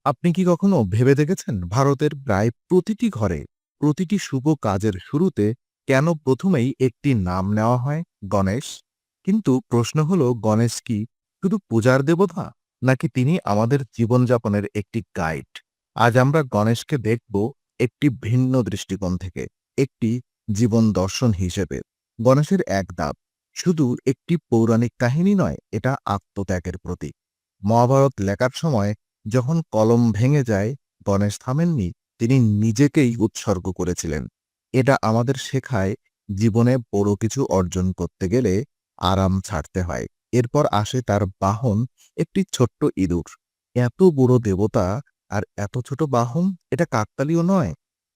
আপনি কি কখনো ভেবে দেখেছেন ভারতের প্রায় প্রতিটি ঘরে প্রতিটি শুভ কাজের শুরুতে কেন প্রথমেই একটি নাম নেওয়া হয় গণেশ? কিন্তু প্রশ্ন হলো, গণেশ কি শুধু পূজার দেবতা, নাকি তিনি আমাদের জীবনযাপনের একটি গাইড? আজ আমরা গণেশকে দেখব একটি ভিন্ন দৃষ্টিকোণ থেকে, একটি জীবন দর্শন হিসেবে। গণেশের এক ধাপ শুধু একটি পৌরাণিক কাহিনী নয়, এটা আত্মত্যাগের প্রতীক। মহাভারত লেখার সময় যখন কলম ভেঙে যায়, গণেশ থামেননি, তিনি নিজেকেই উৎসর্গ করেছিলেন। এটা আমাদের শেখায়, জীবনে বড় কিছু অর্জন করতে গেলে আরাম ছাড়তে হয়। এরপর আসে তার বাহন, একটি ছোট্ট ইঁদুর। এত বড় দেবতা আর এত ছোট বাহন, এটা কাকতালীয় নয়।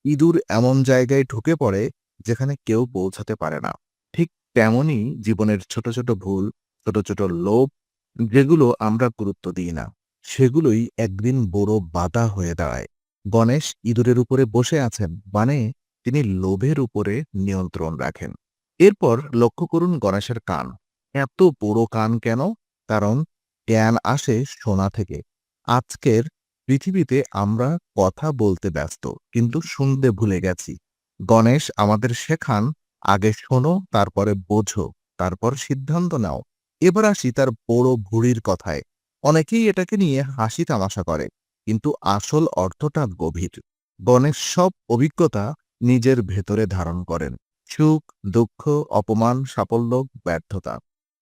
ইঁদুর এমন জায়গায় ঢুকে পড়ে যেখানে কেউ পৌঁছাতে পারে না। ঠিক তেমনই জীবনের ছোট ছোট ভুল, ছোট ছোট লোভ, যেগুলো আমরা গুরুত্ব দিই না, সেগুলোই একদিন বড় বাধা হয়ে দাঁড়ায়। গণেশ ইঁদুরের উপরে বসে আছেন, মানে তিনি লোভের উপরে নিয়ন্ত্রণ রাখেন। এরপর লক্ষ্য করুন গণেশের কান। এত বড় কান কেন? কারণ জ্ঞান আসে শোনা থেকে। আজকের পৃথিবীতে আমরা কথা বলতে ব্যস্ত, কিন্তু শুনতে ভুলে গেছি। গণেশ আমাদের শেখান, আগে শোনো, তারপরে বোঝো, তারপর সিদ্ধান্ত নাও। এবার আসি তার বড় ভুঁড়ির কথায়। অনেকেই এটাকে নিয়ে হাসি তামাশা করে, কিন্তু আসল অর্থটা গভীর। গণেশ সব অভিজ্ঞতা নিজের ভেতরে ধারণ করেন। সুখ, দুঃখ, অপমান, সাফল্য, ব্যর্থতা।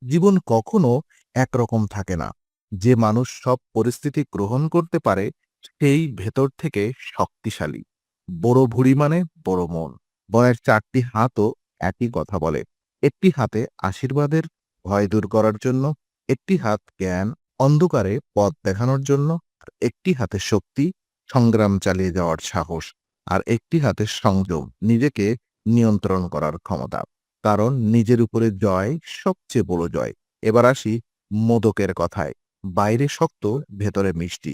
জীবন কখনো একরকম থাকে না। যে মানুষ সব পরিস্থিতি গ্রহণ করতে পারে, সেই ভেতর থেকে শক্তিশালী। বড় ভুঁড়ি মানে বড় মন। গণেশ চারটি হাতও একই কথা বলে। একটি হাতে আশীর্বাদের, ভয় দূর করার জন্য; একটি হাত জ্ঞান, অন্ধকারে পথ দেখানোর জন্য; আর একটি হাতে শক্তি, সংগ্রাম চালিয়ে যাওয়ার সাহস; আর একটি হাতে সংযম, নিজেকে নিয়ন্ত্রণ করার ক্ষমতা। কারণ নিজের উপরে জয় সবচেয়ে বড় জয়। এবার আসি মোদকের কথায়। বাইরে শক্ত, ভেতরে মিষ্টি।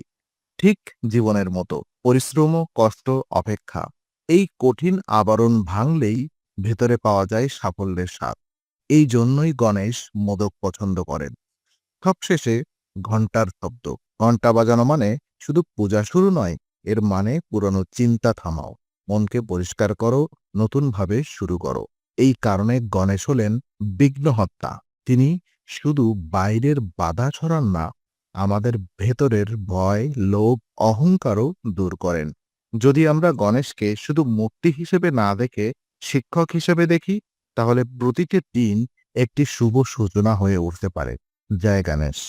ঠিক জীবনের মতো পরিশ্রম, কষ্ট, অপেক্ষা, এই কঠিন আবরণ ভাঙলেই ভেতরে পাওয়া যায় সাফল্যের স্বাদ। এই জন্যই গণেশ মোদক পছন্দ করেন। সবশেষে ঘণ্টার শব্দ। ঘণ্টা বাজানো মানে শুধু পূজা শুরু নয়, এর মানে পুরনো চিন্তা থামাও, মনকে পরিষ্কার করো, নতুনভাবে শুরু করো। এই কারণে গণেশ হলেন বিঘ্নহর্তা। তিনি শুধু বাইরের বাধা সরান না, আমাদের ভেতরের ভয়, লোভ, অহংকারও দূর করেন। যদি আমরা গণেশকে শুধু মূর্তি হিসেবে না দেখে শিক্ষক হিসেবে দেখি, তাহলে প্রতিটি দিন একটি শুভ সূচনা হয়ে উঠতে পারে। জয় গণেশ।